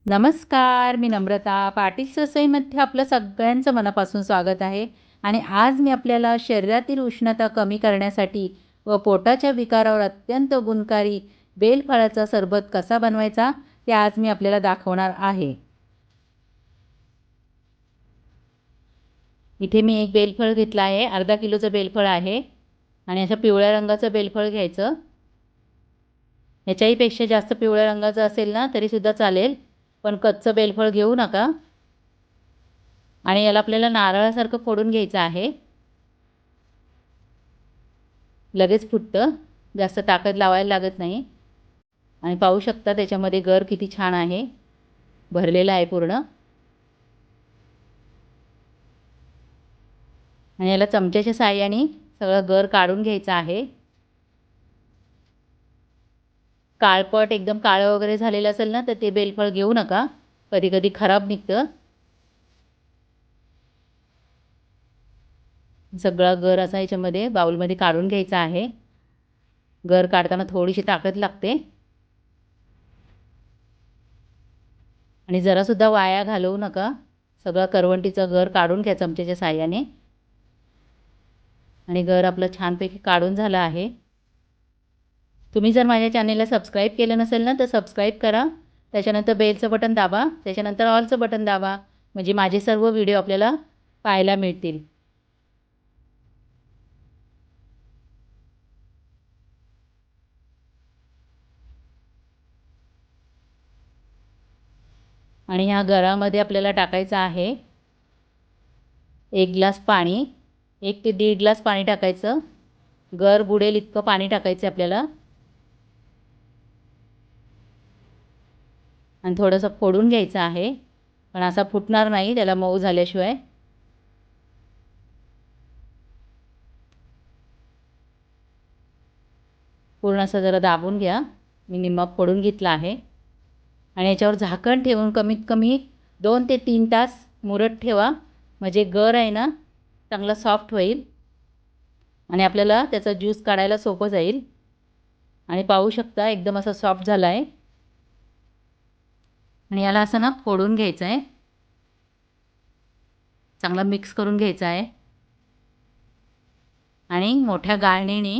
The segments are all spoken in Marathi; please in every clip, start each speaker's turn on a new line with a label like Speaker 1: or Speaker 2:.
Speaker 1: नमस्कार, मी नम्रता. पाटील ससाईमध्ये आपलं सगळ्यांचं मनापासून स्वागत आहे. आणि आज मी आपल्याला शरीरातील उष्णता कमी करण्यासाठी व पोटाच्या विकारावर अत्यंत गुणकारी बेलफळाचा सरबत कसा बनवायचा ते आज मी आपल्याला दाखवणार आहे. इथे मी एक बेलफळ घेतला आहे. अर्धा किलोचं बेलफळ आहे आणि असं पिवळ्या रंगाचं बेलफळ घ्यायचं. ह्याच्याहीपेक्षा जास्त पिवळ्या रंगाचं असेल ना तरीसुद्धा चालेल, पण कच्चं बेलफळ घेऊ नका. आणि याला आपल्याला नारळासारखं फोडून घ्यायचं आहे. लगेच फुटतं, जास्त ताकद लावायला लागत नाही. आणि पाहू शकता त्याच्यामध्ये गर किती छान आहे, भरलेला आहे पूर्ण. आणि याला चमच्याच्या साहाय्याने सगळं गर काढून घ्यायचं आहे. काळपट एकदम काळं वगैरे झालेलं असेल ना तर ते बेलफळ घेऊ नका, कधी कधी खराब निघतं. सगळा गर असा याच्यामध्ये बाउलमध्ये काढून घ्यायचा आहे. गर काढताना थोडीशी ताकद लागते. आणि जरासुद्धा वाया घालवू नका. सगळा करवंटीचा गर काढून घ्या चमच्याच्या साहाय्याने. आणि गर आपलं छानपैकी काढून झालं आहे. तुम्ही जर माझ्या चॅनेलला सबस्क्राईब केलं नसेल ना तर सबस्क्राईब करा. त्याच्यानंतर बेलचं बटन दाबा, त्याच्यानंतर ऑलचं बटन दाबा, म्हणजे माझे सर्व व्हिडिओ आपल्याला पाहायला मिळतील. आणि ह्या गरामध्ये आपल्याला टाकायचं आहे 1 ग्लास पाणी. 1 ते 1.5 ग्लास पाणी टाकायचं. गर बुडेल इतकं पाणी टाकायचं आपल्याला. आणि थोडंसं फोडून घ्यायचं आहे, पण असा फुटणार नाही त्याला मऊ झाल्याशिवाय. पूर्ण असं जरा दाबून घ्या. मी निम्मा फोडून घेतला आहे. आणि याच्यावर झाकण ठेवून कमीत कमी 2 ते 3 तास मुरत ठेवा, म्हणजे गर आहे ना चांगला सॉफ्ट होईल आणि आपल्याला त्याचा ज्यूस काढायला सोपं जाईल. आणि पाहू शकता एकदम असा सॉफ्ट झाला आहे. आणि याला असं ना फोडून घ्यायचं आहे, चांगला मिक्स करून घ्यायचा आहे. आणि मोठ्या गाळणीने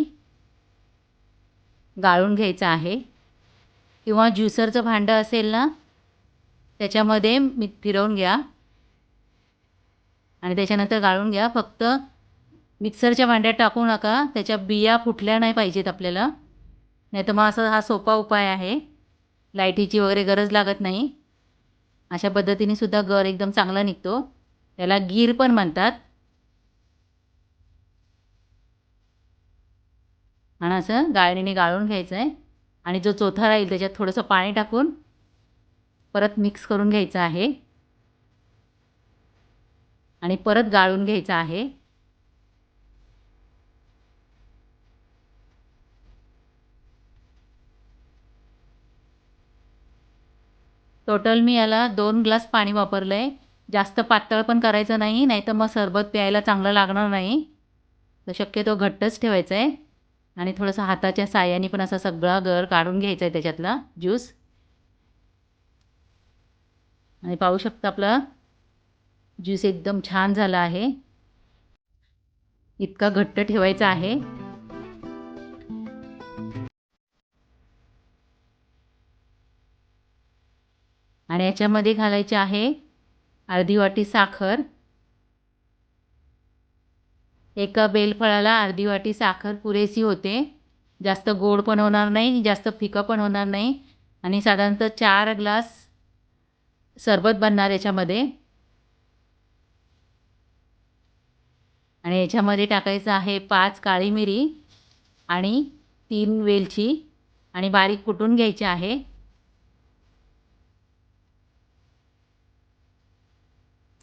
Speaker 1: गाळून घ्यायचं आहे, किंवा ज्युसरचं भांडं असेल ना त्याच्यामध्ये फिरवून घ्या आणि त्याच्यानंतर गाळून घ्या. फक्त मिक्सरच्या भांड्यात टाकू नका, त्याच्या बिया फुटल्या नाही पाहिजेत आपल्याला. नाहीतर मग असा हा सोपा उपाय आहे, लाईटीची वगैरे गरज लागत नाही. अशा पद्धतीने सुद्धा गर एकदम चांगला निघतो. त्याला गीर पण म्हणतात. आणि असं गाळणीने गाळून घ्यायचं आहे. आणि जो चोथा राहील त्याच्यात थोडंसं पाणी टाकून परत मिक्स करून घ्यायचं आहे आणि परत गाळून घ्यायचं आहे. टोटल मी याला 2 ग्लास पाणी वापरलं आहे. जास्त पातळ पण करायचं नाही, नाहीतर मग सरबत प्यायला चांगलं लागणार नाही. तर शक्यतो घट्टच ठेवायचं आहे. आणि थोडंसं हाताच्या साहाय्याने पण असा सगळा गर काढून घ्यायचा आहे त्याच्यातला ज्यूस. आणि पाहू शकता आपला ज्यूस एकदम छान झाला आहे. इतका घट्ट ठेवायचा आहे. आणि याच्यामध्ये घालायचे आहे अर्धी वाटी साखर. एका बेलफळाला अर्धी वाटी साखर पुरेशी होते. जास्त गोड पण होणार नाही, जास्त फिकं पण होणार नाही. आणि साधारणतः 4 ग्लास सरबत बनणार याच्यामध्ये. आणि याच्यामध्ये टाकायचं आहे 5 काळी मिरी आणि 3 वेलची आणि बारीक कुटून घ्यायची आहे.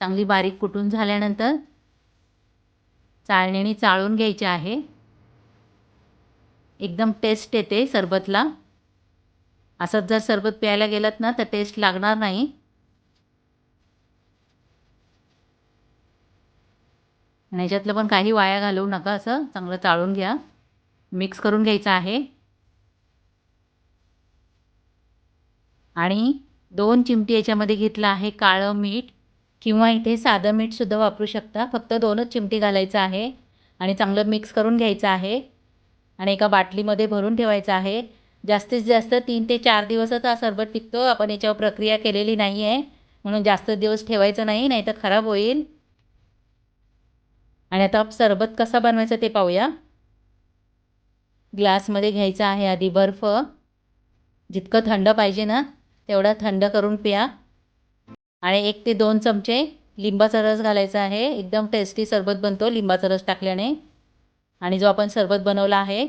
Speaker 1: चांगली बारीक कुटून झाल्यानंतर चाळणीने चाळून घ्यायचे आहे. एकदम टेस्ट येते सरबतला. असंच जर सरबत प्यायला गेलात ना तर टेस्ट लागणार नाही. आणि याच्यातलं पण काही वाया घालवू नका, असं चांगलं चाळून घ्या. मिक्स करून घ्यायचं आहे. आणि 2 चिमटी याच्यामध्ये घेतलं आहे काळं मीठ किंवा इथे साधं मीठसुद्धा वापरू शकता. फक्त 2च चिमटी घालायचं आहे आणि चांगलं मिक्स करून घ्यायचं आहे आणि एका बाटलीमध्ये भरून ठेवायचं आहे. जास्तीत जास्त 3 ते 4 दिवसच हा सरबत टिकतो. आपण याच्यावर प्रक्रिया केलेली नाही आहे म्हणून जास्त दिवस ठेवायचं नाही, नाहीतर खराब होईल. आणि आता सरबत कसा बनवायचा ते पाहूया. ग्लासमध्ये घ्यायचा आहे आधी बर्फ. जितकं थंड पाहिजे ना तेवढा थंड करून प्या. आणि 1 ते 2 चमचे लिंबाचा रस घालायचा आहे. एकदम टेस्टी सरबत बनतो लिंबाचा रस टाकल्याने. आणि जो आपण सरबत बनवला आहे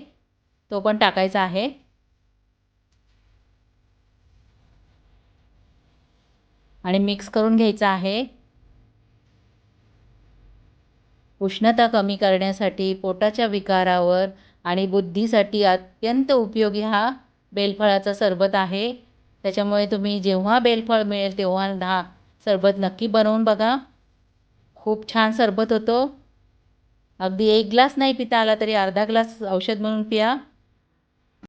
Speaker 1: तो पण टाकायचा आहे. आणि मिक्स करून घ्यायचा आहे. उष्णता कमी करण्यासाठी, पोटाच्या विकारावर आणि बुद्धीसाठी अत्यंत उपयोगी हा बेलफळाचा सरबत आहे. त्याच्यामुळे तुम्ही जेव्हा बेलफळ मिळेल तेव्हा हा सरबत नक्की बनवून बघा. खूप छान सरबत होतो. अगदी 1 ग्लास नाही पिता आला तरी अर्धा ग्लास औषध म्हणून प्या.